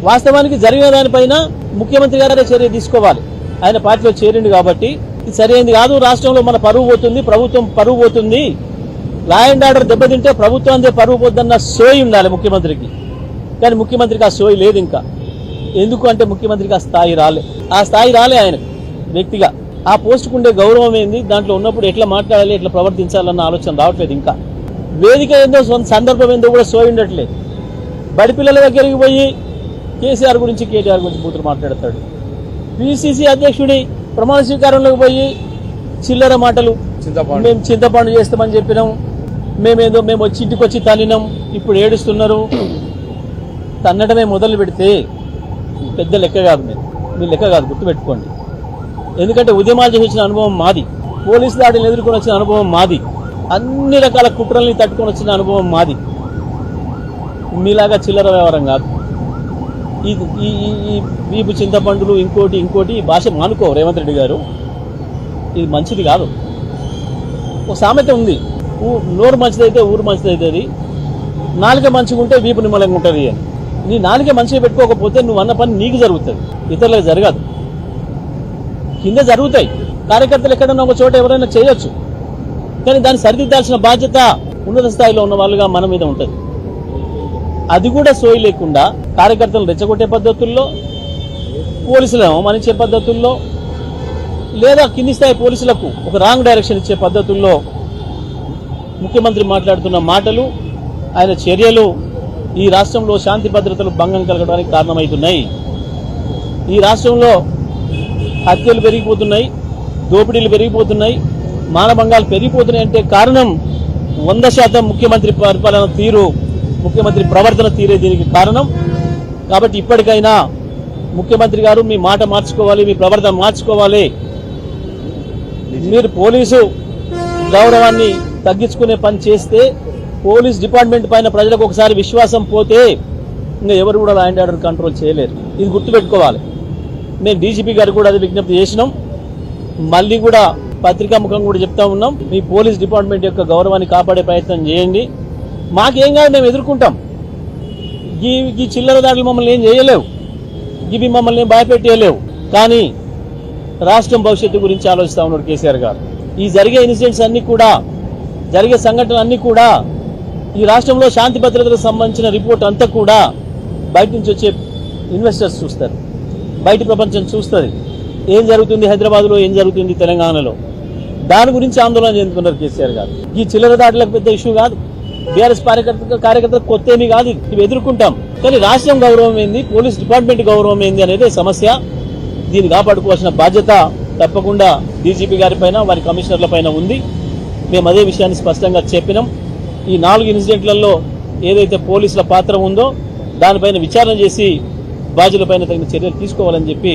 వాస్తవానికి జరిగిన దానిపైన ముఖ్యమంత్రి గారే చర్య తీసుకోవాలి. ఆయన పార్టీలో చేరిండు కాబట్టి ఇది సరైనది కాదు. రాష్ట్రంలో మన పరువు పోతుంది, ప్రభుత్వం పరువు పోతుంది. లా అండ్ ఆర్డర్ దెబ్బతింటే ప్రభుత్వం పరువు పోద్దన్న సోయి ఉండాలి ముఖ్యమంత్రికి. కానీ ముఖ్యమంత్రికి ఆ సోయి లేదు. ఇంకా ఎందుకు అంటే ముఖ్యమంత్రికి ఆ స్థాయి రాలే ఆయనకు వ్యక్తిగా. ఆ పోస్టుకు ఉండే గౌరవం ఏంది, దాంట్లో ఉన్నప్పుడు ఎట్లా మాట్లాడాలి, ఎట్లా ప్రవర్తించాలన్న ఆలోచన రావట్లేదు. ఇంకా వేదిక ఏందో, సందర్భం ఏందో కూడా సోయి ఉండట్లేదు. బడి పిల్లల దగ్గరికి పోయి కేసీఆర్ గురించి, కేటీఆర్ గురించి బూతులు మాట్లాడతాడు. పిసిసి అధ్యక్షుడి ప్రమాణ స్వీకారంలోకి పోయి చిల్లర మాటలు, మేము చింతపండు చేస్తామని చెప్పినాం, మేము వచ్చి ఇంటికి వచ్చి తన్నినాం, ఇప్పుడు ఏడుస్తున్నారు. తన్నడమే మొదలు పెడితే పెద్ద లెక్క కాదు. మీ లెక్క కాదు, గుర్తుపెట్టుకోండి. ఎందుకంటే ఉద్యమాలు చేసి వచ్చిన అనుభవం మాది, పోలీసు దాడిని ఎదుర్కొని వచ్చిన అనుభవం మాది, అన్ని రకాల కుట్రల్ని తట్టుకొని వచ్చిన అనుభవం మాది. మీలాగా చిల్లర వ్యవహారం కాదు. ఈ వీపు చింతపండులు ఇంకోటి భాష మానుకో రేవంత్ రెడ్డి గారు. ఇది మంచిది కాదు. ఒక సామెత ఉంది, నోరు మంచిదైతే ఊరు మంచిదైతుంది, నాలుక మంచిగా ఉంటే వీపు నిమ్మలంగా ఉంటుంది అని. నీ నాలుక మంచిగా పెట్టుకోకపోతే నువ్వు అన్న పని నీకు జరుగుతుంది, ఇతరులకు జరగదు. కింద జరుగుతాయి, కార్యకర్తలు ఎక్కడన్నా ఒక చోట ఎవరైనా చేయొచ్చు, కానీ దాన్ని సరిదిద్దాల్సిన బాధ్యత ఉన్నత స్థాయిలో ఉన్న వాళ్ళుగా మన మీద ఉంటుంది. అది కూడా సోయి లేకుండా కార్యకర్తలను రెచ్చగొట్టే పద్ధతుల్లో, పోలీసులను అవమానించే పద్ధతుల్లో, లేదా కింది స్థాయి పోలీసులకు ఒక రాంగ్ డైరెక్షన్ ఇచ్చే పద్ధతుల్లో ముఖ్యమంత్రి మాట్లాడుతున్న మాటలు, ఆయన చర్యలు ఈ రాష్ట్రంలో శాంతి భద్రతలు భంగం కలగడానికి కారణమవుతున్నాయి. ఈ రాష్ట్రంలో హత్యలు పెరిగిపోతున్నాయి, దోపిడీలు పెరిగిపోతున్నాయి, మానభంగాలు పెరిగిపోతున్నాయి. అంటే కారణం 100% ముఖ్యమంత్రి పరిపాలన తీరు, ముఖ్యమంత్రి ప్రవర్తన తీరే దీనికి కారణం. కాబట్టి ఇప్పటికైనా ముఖ్యమంత్రి గారు మీ మాట మార్చుకోవాలి, మీ ప్రవర్తన మార్చుకోవాలి. మీరు పోలీసు గౌరవాన్ని తగ్గించుకునే పని చేస్తే, పోలీస్ డిపార్ట్మెంట్ పైన ప్రజలకు ఒకసారి విశ్వాసం పోతే ఇంకా ఎవరు కూడా లా అండ్ ఆర్డర్ కంట్రోల్ చేయలేరు. ఇది గుర్తుపెట్టుకోవాలి. మేము డీజీపీ గారు కూడా అది విజ్ఞప్తి చేసినాం. మళ్ళీ కూడా పత్రికాముఖం కూడా చెప్తా ఉన్నాం, మీ పోలీస్ డిపార్ట్మెంట్ యొక్క గౌరవాన్ని కాపాడే ప్రయత్నం చేయండి. మాకేం కాదు, మేము ఎదుర్కొంటాం. ఈ చిల్లర దాడులు మమ్మల్ని ఏం చేయలేవు, ఇవి మమ్మల్ని ఏం భయపెట్టేయలేవు. కానీ రాష్ట్రం భవిష్యత్తు గురించి ఆలోచిస్తూ ఉన్నారు కేసీఆర్ గారు. ఈ జరిగే ఇన్సిడెంట్స్ అన్ని కూడా, జరిగే సంఘటనలు అన్ని కూడా, ఈ రాష్ట్రంలో శాంతి భద్రతలకు సంబంధించిన రిపోర్ట్ అంతా కూడా బయట నుంచి వచ్చే ఇన్వెస్టర్స్ చూస్తారు, బయట ప్రపంచం చూస్తుంది. ఏం జరుగుతుంది హైదరాబాద్లో, ఏం జరుగుతుంది తెలంగాణలో, దాని గురించి ఆందోళన చెందుతున్నారు కేసీఆర్ గారు. ఈ చిల్లర దాడులకు పెద్ద ఇష్యూ కాదు, బీఆర్ఎస్ కార్యకర్తలకు కొత్త ఏమీ కాదు. ఇవి ఎదుర్కొంటాం. కానీ రాష్ట్రం గౌరవం ఏంది, పోలీస్ డిపార్ట్మెంట్ గౌరవం ఏంది అనేది సమస్య. దీన్ని కాపాడుకోవాల్సిన బాధ్యత తప్పకుండా డీజీపీ గారి పైన, వారి కమిషనర్ల పైన ఉంది. మేము అదే విషయాన్ని స్పష్టంగా చెప్పినాం. ఈ 4 ఇన్సిడెంట్లలో ఏదైతే పోలీసుల పాత్ర ఉందో దానిపైన విచారణ చేసి బాధ్యులపైన తగిన చర్యలు తీసుకోవాలని చెప్పి